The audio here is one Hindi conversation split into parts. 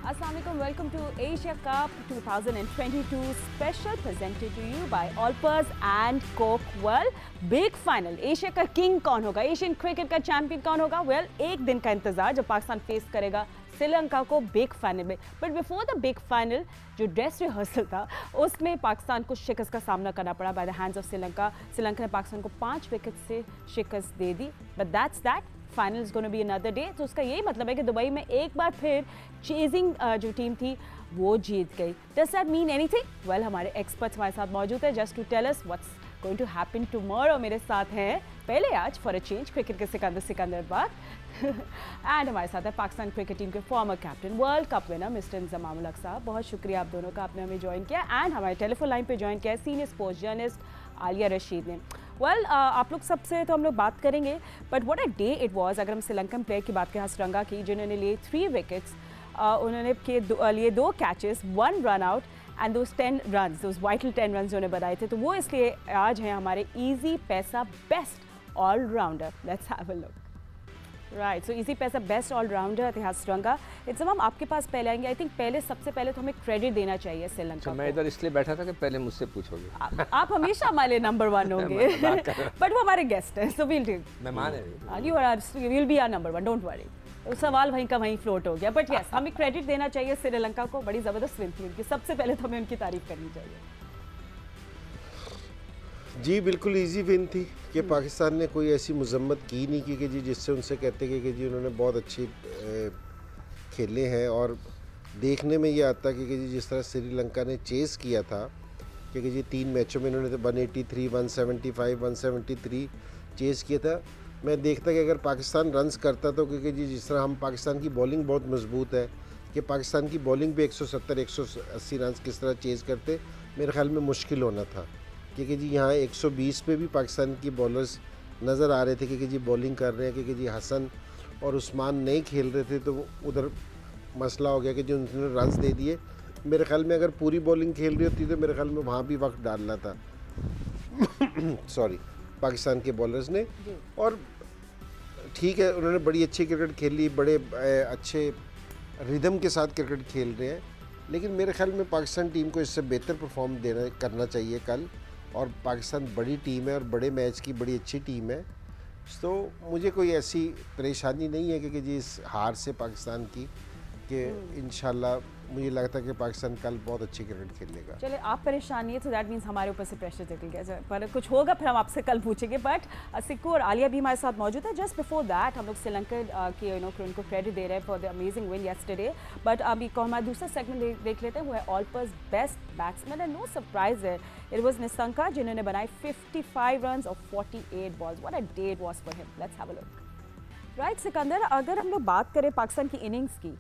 Assalamualaikum, welcome to Asia Cup 2022 special presented to you by Allpers and Coke. Well, big final. Asia का किंग कौन होगा, एशियन क्रिकेट का चैंपियन कौन होगा? वेल, एक दिन का इंतजार जब पाकिस्तान फेस करेगा श्रीलंका को बिग फाइनल में। But before the big final जो ड्रेस रिहर्सल था उसमें पाकिस्तान को शिकस्त का सामना करना पड़ा by the hands of Sri Lanka. Sri Lanka ने पाकिस्तान को 5 विकेट से शिकस्त दे दी। But that's that, final is gonna be another day. तो उसका यही मतलब है कि दुबई में एक बार फिर चेजिंग जो टीम थी वो जीत गई। Does that mean anything? Well, हमारे एक्सपर्ट्स हमारे साथ मौजूद है just to tell us what's going to happen tomorrow. मेरे साथ हैं पहले आज फॉर अ चेंज क्रिकेट के सिकंदर बाग एंड हमारे साथ है पाकिस्तान क्रिकेट टीम के former captain, world cup winner mister Inzamam ul Haq साहब। बहुत शुक्रिया आप दोनों का, आपने हमें ज्वाइन किया। एंड हमारे टेलीफोन लाइन पे ज्वाइन किया है senior sports journalist Alia Rashid ने। वेल, आप लोग सबसे तो हम लोग बात करेंगे, but what a day it was. अगर हम श्रीलंकन प्लेयर की बात करें हसरंगा की, जिन्होंने लिए 3 विकेट्स, उन्होंने लिए 2 catches, 1 run out and those 10 run, those vital 10 run उन्होंने बनाए थे। तो वो इसलिए आज हैं हमारे Easypaisa best allrounder. Let's have a look. Right, so Easypaisa best allrounder थे हसरंगा। इट्स हम आपके पास पहले आएंगे। आई थिंक सबसे पहले तो हमें क्रेडिट देना चाहिए श्रीलंका को। मैं इधर इसलिए बैठा था कि पहले मुझसे पूछोगे। आप हमेशा हमारे नंबर 1 होंगे बट वो हमारे गेस्ट हैं, सो वील डू। मेहमान है, you will be our number 1, don't worry. तो सवाल वहीं का वहीं फ्लोट हो गया। बट यस, हमें क्रेडिट देना चाहिए श्रीलंका को। बड़ी ज़बरदस्त विन थी उनकी। सबसे पहले तो हमें उनकी तारीफ करनी चाहिए। जी बिल्कुल इजी विन थी कि पाकिस्तान ने कोई ऐसी मजम्मत की नहीं की कि जी जिससे उनसे कहते कि जी उन्होंने बहुत अच्छी खेले हैं। और देखने में ये आता कि जी जिस तरह श्रीलंका ने चेस किया था कि जी 3 मैचों में इन्होंने 183, 175, 173 चेस किया था। मैं देखता कि अगर पाकिस्तान रन्स करता तो क्योंकि जी जिस तरह हम पाकिस्तान की बॉलिंग बहुत मजबूत है कि पाकिस्तान की बॉलिंग पे 170, 180 रन किस तरह चेज़ करते, मेरे ख्याल में मुश्किल होना था। क्योंकि जी यहाँ 120 पे भी पाकिस्तान की बॉलर्स नज़र आ रहे थे कि जी बॉलिंग कर रहे हैं, क्योंकि जी हसन और उस्मान नहीं खेल रहे थे। तो उधर मसला हो गया कि जो उन्होंने रन्स दे दिए। मेरे ख्याल में अगर पूरी बॉलिंग खेल रही होती तो मेरे ख्याल में वहाँ भी वक्त डालना था सॉरी, पाकिस्तान के बॉलर्स ने। और ठीक है, उन्होंने बड़ी अच्छी क्रिकेट खेली, बड़े अच्छे रिदम के साथ क्रिकेट खेल रहे हैं। लेकिन मेरे ख्याल में पाकिस्तान टीम को इससे बेहतर परफॉर्म करना चाहिए कल। और पाकिस्तान बड़ी टीम है और बड़े मैच की बड़ी अच्छी टीम है। तो मुझे कोई ऐसी परेशानी नहीं है कि जी इस हार से पाकिस्तान की, कि इंशाल्लाह मुझे लगता है कि पाकिस्तान कल बहुत अच्छी क्रिकेट खेलेगा। चले, आप परेशान नहीं है तो दैट मीन्स हमारे ऊपर से प्रेशर निकल गया। पर कुछ होगा फिर हम आपसे कल पूछेंगे। बट सिक्कू और आलिया भी हमारे साथ मौजूद है। जस्ट बिफोर दैट हम लोग श्रीलंका के उनको क्रेडिट दे रहे हैं for the amazing win yesterday. But अभी को हमारा दूसरा सेगमेंट देख लेते हैं, वो है ऑलपर्स best batsman. And no surprise है, इट वाज निशंका जिन्होंने बनाए 55 रन और 48 balls. What a day it was for him. Let's have a look. Right Sikandar, अगर हम लोग बात करें पाकिस्तान की इनिंग्स की,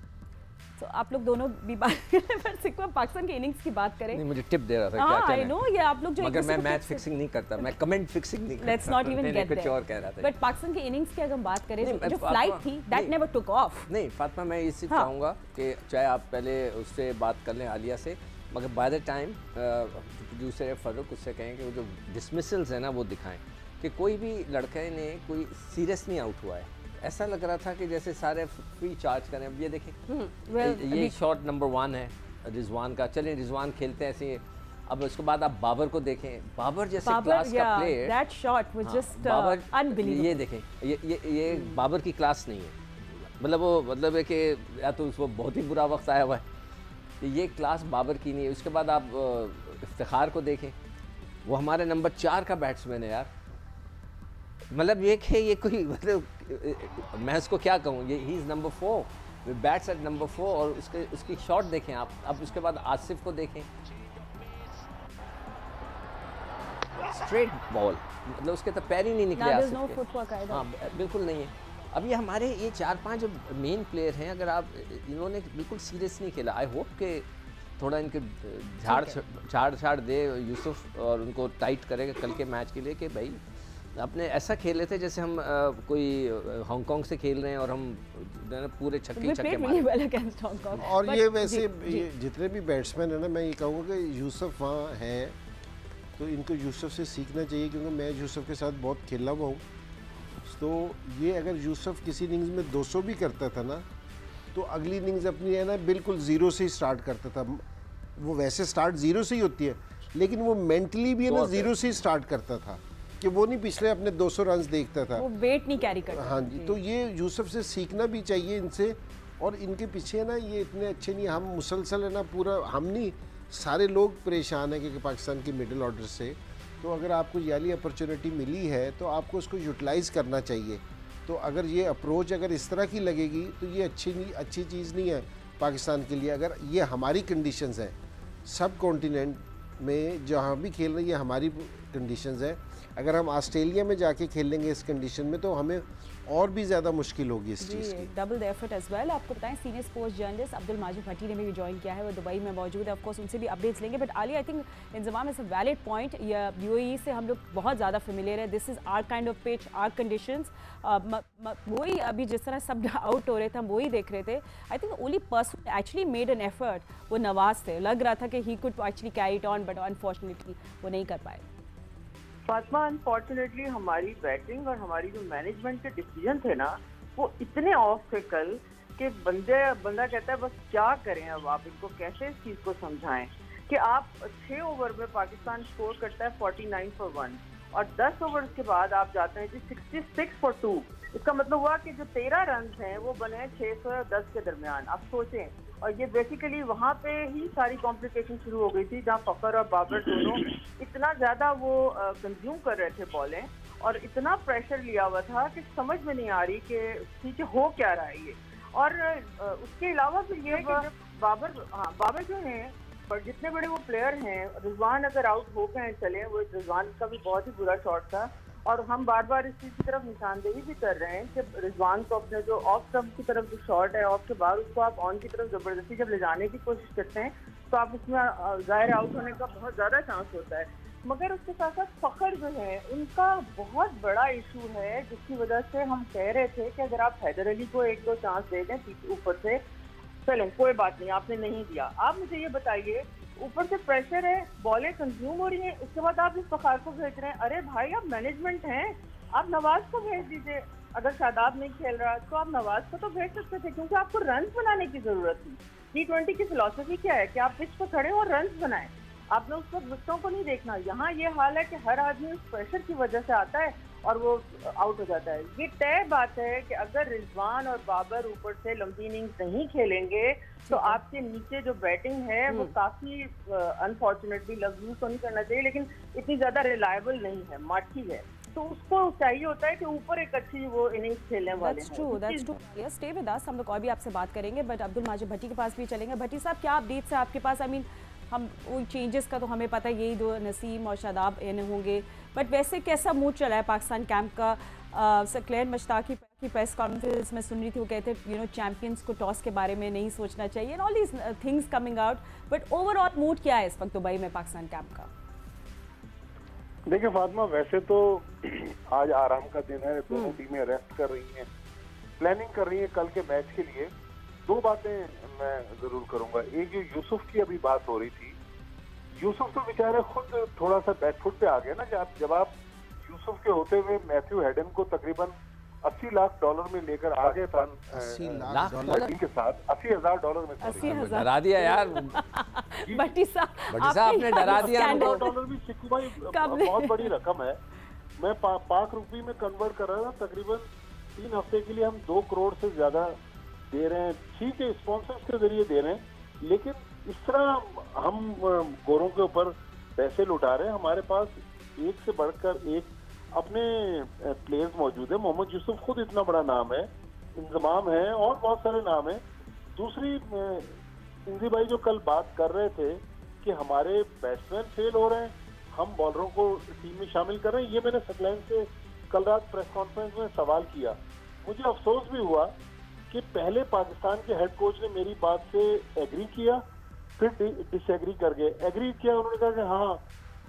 तो आप लोग दोनों भी बात करें, पर सिक्का पाकिस्तान की इनिंग्स की बात करें। नहीं, मुझे टिप दे रहा था क्या आई नो, ये आप लोग जो मगर मैं मैच फिक्सिंग नहीं करता, मैं कमेंट फिक्सिंग नहीं करता। लेट्स नॉट इवन गेट कुछ और कह रहा था। बट पाकिस्तान की इनिंग्स की अगर हम बात करें, जो फ्लाइट थी दैट नेवर टुक ऑफ। नहीं फातिमा, मैं ये सिर्फ चाहूँगा कि चाहे आप पहले उससे बात कर लें आलिया से, मगर by the time producer Farooq उससे कहें कि वो जो डिसमिसल्स है ना वो दिखाएं कि कोई भी लड़के ने कोई सीरियस नहीं आउट हुआ है। ऐसा लग रहा था कि जैसे सारे फ्री चार्ज करें। अब ये देखें, ये शॉट नंबर 1 है रिजवान का। चलें रिजवान खेलते हैं ऐसे। अब उसके बाद आप बाबर को देखें, बाबर जैसे क्लास का player, that shot was just unbelievable. ये देखें, ये बाबर की क्लास नहीं है। मतलब है कि या तो उसको बहुत ही बुरा वक्त आया हुआ है, ये क्लास बाबर की नहीं है। उसके बाद आप इफ्तिखार को देखें, वो हमारे नंबर 4 का बैट्समैन है यार। मतलब ये कि ये कोई मतलब मैं इसको क्या कहूँ, ये ही is number 4, bats at number 4। और उसकी शॉट देखें आप। अब उसके बाद आसिफ को देखें, स्ट्रेट बॉल, मतलब उसके तो पैर ही नहीं निकले आसिफ के। हाँ बिल्कुल नहीं है। अब ये हमारे ये 4-5 जो मेन प्लेयर हैं, अगर आप इन्होंने बिल्कुल सीरियस नहीं खेला। आई होप कि थोड़ा इनके झाड़ दे यूसुफ और उनको टाइट करेगा कल के मैच के लिए कि भाई अपने ऐसा खेले थे जैसे हम कोई हांगकांग से खेल रहे हैं और हम पूरे छक्के मारे। और ये वैसे ये जितने भी बैट्समैन हैं ना, मैं ये कहूँगा कि यूसुफ वहाँ हैं तो इनको यूसुफ से सीखना चाहिए, क्योंकि मैं यूसुफ के साथ बहुत खेला हुआ हूँ। तो ये अगर यूसुफ किसी इनिंग्स में 200 भी करता था ना तो अगली इनिंग्स अपनी है ना बिल्कुल ज़ीरो से ही स्टार्ट करता था। वो वैसे स्टार्ट ज़ीरो से ही होती है, लेकिन वो मेंटली भी है ना ज़ीरो से ही स्टार्ट करता था कि वो नहीं पिछले अपने 200 रन देखता था, वो वेट नहीं कैरी करता। हाँ जी, तो ये यूसुफ से सीखना भी चाहिए इनसे। और इनके पीछे ना ये इतने अच्छे नहीं, हम मुसलसल है ना पूरा, हम नहीं सारे लोग परेशान हैं क्योंकि पाकिस्तान की मिडिल ऑर्डर से। तो अगर आपको ये वाली अपॉर्चुनिटी मिली है तो आपको उसको यूटिलाइज़ करना चाहिए। तो अगर ये अप्रोच अगर इस तरह की लगेगी तो ये अच्छी चीज़ नहीं है पाकिस्तान के लिए। अगर ये हमारी कंडीशंस हैं, सब कॉन्टिनेंट में जहाँ भी खेल रहे हैं ये हमारी कंडीशंस हैं। अगर हम ऑस्ट्रेलिया में जाके खेलेंगे इस कंडीशन में तो हमें और भी ज़्यादा मुश्किल होगी इस चीज़ की। Double the effort as well. आपको बताएं senior sports journalist Abdul Majid Bhatti ने भी ज्वाइन किया है, वो दुबई में मौजूद है। ऑफकोर्स उनसे भी अपडेट्स लेंगे। But Alia, I think Inzamam is a valid point. UAE से हम लोग बहुत ज़्यादा फेमिलियर है। This is our kind of pitch, our conditions. वही अभी जिस तरह सब आउट हो रहे थे हम वही देख रहे थे। I think only person actually made an effort वो नवाज थे। लग रहा था कि he could actually carry it on, but unfortunately वो नहीं कर पाए। फातिमा, अनफॉर्चुनेटली हमारी बैटिंग और हमारी जो मैनेजमेंट के डिसीजन थे ना वो इतने ऑफ थे कल कि बंदा कहता है बस क्या करें। अब आप इनको कैसे इस चीज़ को समझाएं कि आप 6 ओवर में पाकिस्तान स्कोर करता है 49 for 1 और 10 ओवर के बाद आप जाते हैं जी 66 for 2। इसका मतलब हुआ कि जो 13 रन हैं वो बने 610 के दरमियान। आप सोचें, और ये बेसिकली वहाँ पे ही सारी कॉम्प्लिकेशन शुरू हो गई थी जहाँ फखर और बाबर दोनों इतना ज़्यादा वो कंज्यूम कर रहे थे बॉलें और इतना प्रेशर लिया हुआ था कि समझ में नहीं आ रही कि पीछे हो क्या रहा है ये। और उसके अलावा फिर ये कि जब बाबर जो हैं पर जितने बड़े वो प्लेयर हैं, रिजवान अगर आउट हो गए चले, वो रिजवान का भी बहुत ही बुरा शॉट था और हम बार बार इस चीज़ की तरफ निशानदेही भी कर रहे हैं कि रिजवान को अपने जो ऑफ स्टंप की तरफ जो शॉट है ऑफ के बाद उसको आप ऑन की तरफ ज़बरदस्ती जब ले जाने की कोशिश करते हैं तो आप उसमें ज़ाहिर आउट होने का बहुत ज़्यादा चांस होता है। मगर उसके साथ साथ फखर जो है उनका बहुत बड़ा इशू है जिसकी वजह से हम कह रहे थे कि अगर आप हैदर अली को 1-2 चांस दे दें पीछे ऊपर से, चलें कोई बात नहीं, आपने नहीं दिया। आप मुझे ये बताइए, ऊपर से प्रेशर है, बॉलें कंज्यूम हो रही हैं, उसके बाद आप इस फखार को भेज रहे हैं। अरे भाई आप मैनेजमेंट हैं, आप नवाज को भेज दीजिए। अगर शादाब नहीं खेल रहा तो आप नवाज को तो भेज सकते थे क्योंकि आपको रन बनाने की जरूरत थी। T20 की फिलॉसफी क्या है कि आप पिच पर खड़े हो और रन बनाएं। आपने उस वक्त विकेटों को नहीं देखना। यहाँ ये हाल है कि हर आदमी उस प्रेशर की वजह से आता है और वो आउट हो जाता है। ये तय बात है कि अगर रिजवान और बाबर ऊपर से लंबी इनिंग्स नहीं खेलेंगे तो आपके नीचे जो बैटिंग है वो काफी अनफॉर्चुनेटली लफ्ज यूज तो नहीं करना चाहिए लेकिन इतनी ज्यादा रिलायबल नहीं है, माठी है। तो उसको चाहिए होता है कि ऊपर एक अच्छी वो इनिंग्स खेलने वाले हैं। That's true. Yes, stay with us. हम लोग और भी आपसे बात करेंगे बट अब्दुल माजिद भट्टी के पास भी चलेंगे। भट्टी साहब, क्या अपडेट्स है आपके पास? आई मीन हम वो चेंजेस का तो हमें पता है, यही दो नसीम और शादाब इन होंगे, बट वैसे कैसा मूड चला है पाकिस्तान कैंप का? सकलैन मुश्ताकी की प्रेस कॉन्फ्रेंस में सुन रही थी, वो कहते हैं चैंपियंस को टॉस के बारे में नहीं सोचना चाहिए and all these things coming out, but overall mood क्या है इस वक्त दुबई में पाकिस्तान कैंप का? देखिए फातिमा, वैसे तो आज आराम का दिन है, दोनों टीमें रेस्ट कर रही हैं, प्लानिंग कर रही हैं कल के मैच के लिए। दो बातें मैं जरूर करूंगा। एक जो यूसुफ की अभी बात हो रही थी, यूसुफ तो बेचारे खुद थोड़ा सा बैकफुट पे आ गए ना कि जब आप यूसुफ के होते हुए मैथ्यू हेडन को तकरीबन $80 लाख में लेकर आ गए थे के साथ $80,000 में डरा दिया यार भट्टी साहब आपने डरा दिया। $100 भी सिक्कू भाई बहुत बड़ी रकम है। मैं पाक रुपये में कन्वर्ट कर रहा था, तकरीबन 3 हफ्ते के लिए हम 2 करोड़ से ज्यादा दे रहे हैं। ठीक है, स्पॉन्सर्स के जरिए दे रहे हैं, लेकिन इस तरह हम गोरों के ऊपर पैसे लुटा रहे हैं। हमारे पास एक से बढ़कर एक अपने प्लेयर्स मौजूद है। मोहम्मद यूसुफ खुद इतना बड़ा नाम है, इंजमाम है और बहुत सारे नाम है। दूसरी, इंजी भाई जो कल बात कर रहे थे कि हमारे बैट्समैन फेल हो रहे हैं, हम बॉलरों को टीम में शामिल कर रहे हैं, ये मैंने सकलैन से कल रात प्रेस कॉन्फ्रेंस में सवाल किया। मुझे अफसोस भी हुआ कि पहले पाकिस्तान के हेड कोच ने मेरी बात से एग्री किया, फिर डिसएग्री कर गए। एग्री किया, उन्होंने कहा कि हाँ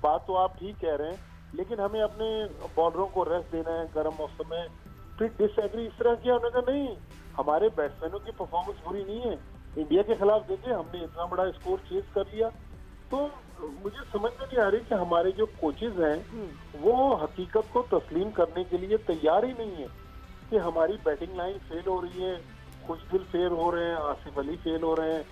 बात तो आप ठीक कह रहे हैं, लेकिन हमें अपने बॉलरों को रेस्ट देना है गर्म मौसम में। फिर डिसएग्री इस तरह किया, उन्होंने कहा नहीं, हमारे बैट्समैनों की परफॉर्मेंस बुरी नहीं है, इंडिया के खिलाफ देखिए हमने इतना बड़ा स्कोर चेज कर लिया। तो मुझे समझ में नहीं आ रही कि हमारे जो कोचेज हैं वो हकीकत को तस्लीम करने के लिए तैयार ही नहीं है कि हमारी बैटिंग लाइन फेल हो रही है, खुशदिल फेल हो रहे हैं, आसिफ अली फेल हो रहे हैं,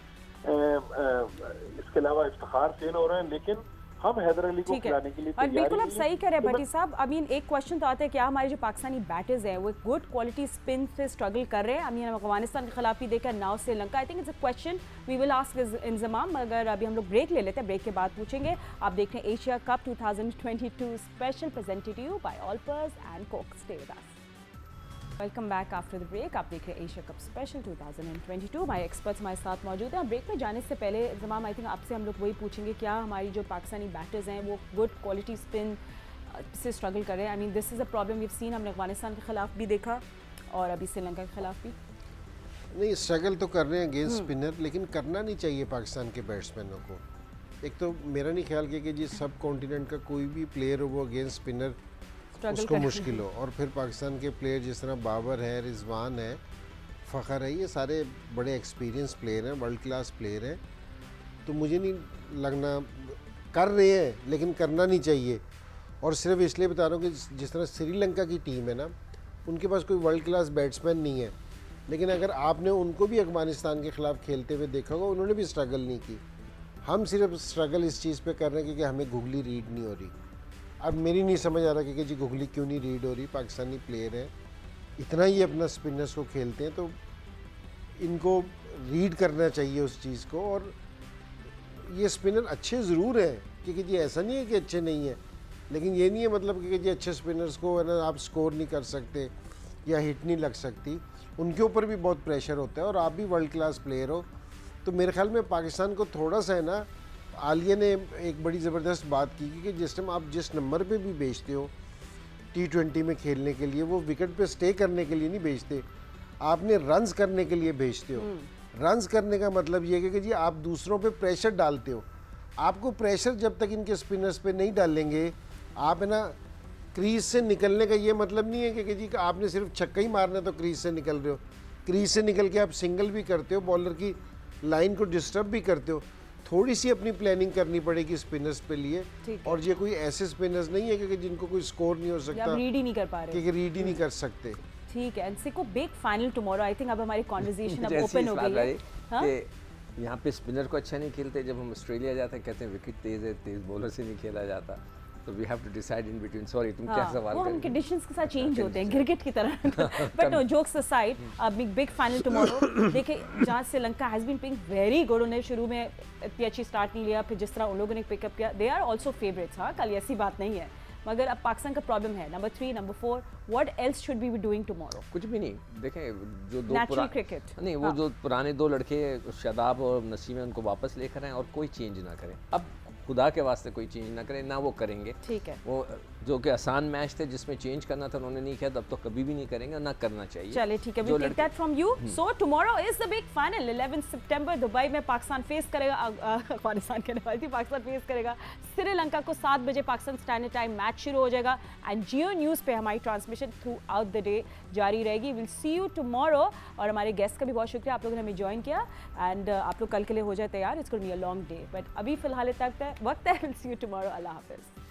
इसके अलावा इफ्तिखार फेल हो रहे हैं, लेकिन हम हैदर अली को खिलाने के लिए और बिल्कुल आप सही कह रहे हैं भट्टी साहब। आई मीन एक क्वेश्चन तो आता है क्या हमारे जो पाकिस्तानी बैटर्स हैं वो गुड क्वालिटी स्पिन से स्ट्रगल कर रहे हैं? आई मीन अफगानिस्तान के खिलाफ भी देखा, now Sri Lanka. I think it's a question we will ask Inzamam. अगर अभी हम लोग ब्रेक ले लेते हैं, ब्रेक के बाद पूछेंगे। आप देख रहे हैं Asia cup 2022 special presented to you by ऑलपर्स and Coke. Stay with us. Welcome back after the break. आप देख रहे हैं एशिया कप स्पेशल 2022। हमारे एक्सपर्ट्स हमारे साथ मौजूद हैं। ब्रेक में जाने से पहले इंजमाम आई थिंक आपसे हम लोग वही पूछेंगे, क्या हमारी जो पाकिस्तानी बैटर्स हैं वो गुड क्वालिटी स्पिन से स्ट्रगल कर रहे हैं? I mean this is a problem we seen, हमने अफगानिस्तान के खिलाफ भी देखा और अभी श्रीलंका के खिलाफ भी। नहीं, स्ट्रगल तो कर रहे हैं अगेंस्ट स्पिनर, लेकिन करना नहीं चाहिए पाकिस्तान के बैट्समैनों को। एक तो मेरा नहीं ख्याल कि जी सब कॉन्टिनेंट का कोई भी प्लेयर हो वो अगेंस्ट स्पिनर उसको मुश्किल हो। और फिर पाकिस्तान के प्लेयर जिस तरह बाबर है, रिजवान है, फ़खर है, ये सारे बड़े एक्सपीरियंस प्लेयर हैं, वर्ल्ड क्लास प्लेयर हैं। तो मुझे नहीं लगना कर रहे हैं, लेकिन करना नहीं चाहिए। और सिर्फ इसलिए बता रहा हूँ कि जिस तरह श्रीलंका की टीम है ना, उनके पास कोई वर्ल्ड क्लास बैट्समैन नहीं है, लेकिन अगर आपने उनको भी अफगानिस्तान के ख़िलाफ़ खेलते हुए देखा होगा, उन्होंने भी स्ट्रगल नहीं की। हम सिर्फ स्ट्रगल इस चीज़ पे कर रहे हैं कि हमें गुगली रीड नहीं हो रही। अब मेरी नहीं समझ आ रहा कि जी गुगली क्यों नहीं रीड हो रही। पाकिस्तानी प्लेयर हैं, इतना ही अपना स्पिनर्स को खेलते हैं, तो इनको रीड करना चाहिए उस चीज़ को। और ये स्पिनर अच्छे ज़रूर हैं, क्योंकि जी ऐसा नहीं है कि अच्छे नहीं हैं, लेकिन ये नहीं है मतलब कि जी अच्छे स्पिनर्स को है ना आप स्कोर नहीं कर सकते या हिट नहीं लग सकती। उनके ऊपर भी बहुत प्रेशर होता है और आप भी वर्ल्ड क्लास प्लेयर हो। तो मेरे ख्याल में पाकिस्तान को थोड़ा सा है ना, आलिया ने एक बड़ी ज़बरदस्त बात की कि जिस टाइम आप जिस नंबर पे भी बेचते हो T20 में खेलने के लिए, वो विकेट पे स्टे करने के लिए नहीं बेचते, आपने रन्स करने के लिए बेचते हो। रन्स करने का मतलब ये है कि जी आप दूसरों पे प्रेशर डालते हो। आपको प्रेशर जब तक इनके स्पिनर्स पे नहीं डालेंगे, आप है ना क्रीज से निकलने का ये मतलब नहीं है कि जी आपने सिर्फ छक्का ही मारना तो क्रीज से निकल रहे हो। क्रीज से निकल के आप सिंगल भी करते हो, बॉलर की लाइन को डिस्टर्ब भी करते हो। थोड़ी सी अपनी प्लानिंग करनी पड़ेगी स्पिनर्स पे लिए। और ये कोई ऐसे स्पिनर्स नहीं है कि जिनको कोई स्कोर नहीं हो सकता, रीड ही नहीं कर पा रहे, कि रीड ही नहीं कर सकते। ठीक है, सिको big final tomorrow. I think अब हमारी कॉन्वर्सेशन अब ओपन हो गई है। यहाँ पे स्पिनर को अच्छा नहीं खेलते, जब हम ऑस्ट्रेलिया जाते हैं कहते हैं विकेट तेज है, तेज बॉलर से नहीं खेला जाता। तो we have to decide in between. Sorry, तुम क्या सवाल कर रहे हो? हम कंडीशंस के साथ चेंज होते हैं क्रिकेट की तरह। But no, jokes aside, big final tomorrow. देखिए, जहाँ Sri Lanka has been playing very good, उन्हें शुरू में इतनी अच्छी स्टार्ट नहीं लिया, फिर जिस तरह उन लोगों ने पिकअप किया, दे आर ऑल्सो फेवरेट्स। हाँ, कल ऐसी बात नहीं है, मगर अब पाकिस्तान का प्रॉब्लम है number 3, number 4। What else should be doing tomorrow? कुछ भी नहीं। देखें, जो दो क्रिकेट नहीं, वो जो पुराने दो लड़के शादाब और नसीम, उनको वापस लेकर आए और कोई चेंज ना करें। अब खुदा के वास्ते कोई चेंज ना करें, ना वो करेंगे। ठीक है, वो जो कि आसान मैच थे जिसमें चेंज करना था उन्होंने नहीं किया, तब तो कभी भी नहीं करेंगे, ना करना चाहिए। चलिए ठीक है, we take that from you. So tomorrow is the big final 11 सितंबर दुबई में। पाकिस्तान फेस करेगा अफगानिस्तान के वाली पाकिस्तान फेस करेगा श्रीलंका को। 7 बजे पाकिस्तान स्टैंडर्ड टाइम मैच शुरू हो जाएगा एंड जियो न्यूज़ पे हमारी transmission through out the day जारी रहेगी। Will see you tomorrow. और हमारे गेस्ट का भी बहुत शुक्रिया, आप लोगों ने हमें ज्वाइन किया एंड आप लोग कल के लिए हो जाए तैयार। It's going to be a long day, but अभी फिलहाल तक वक्त है। Will see you tomorrow. अल्लाह हाफिज़।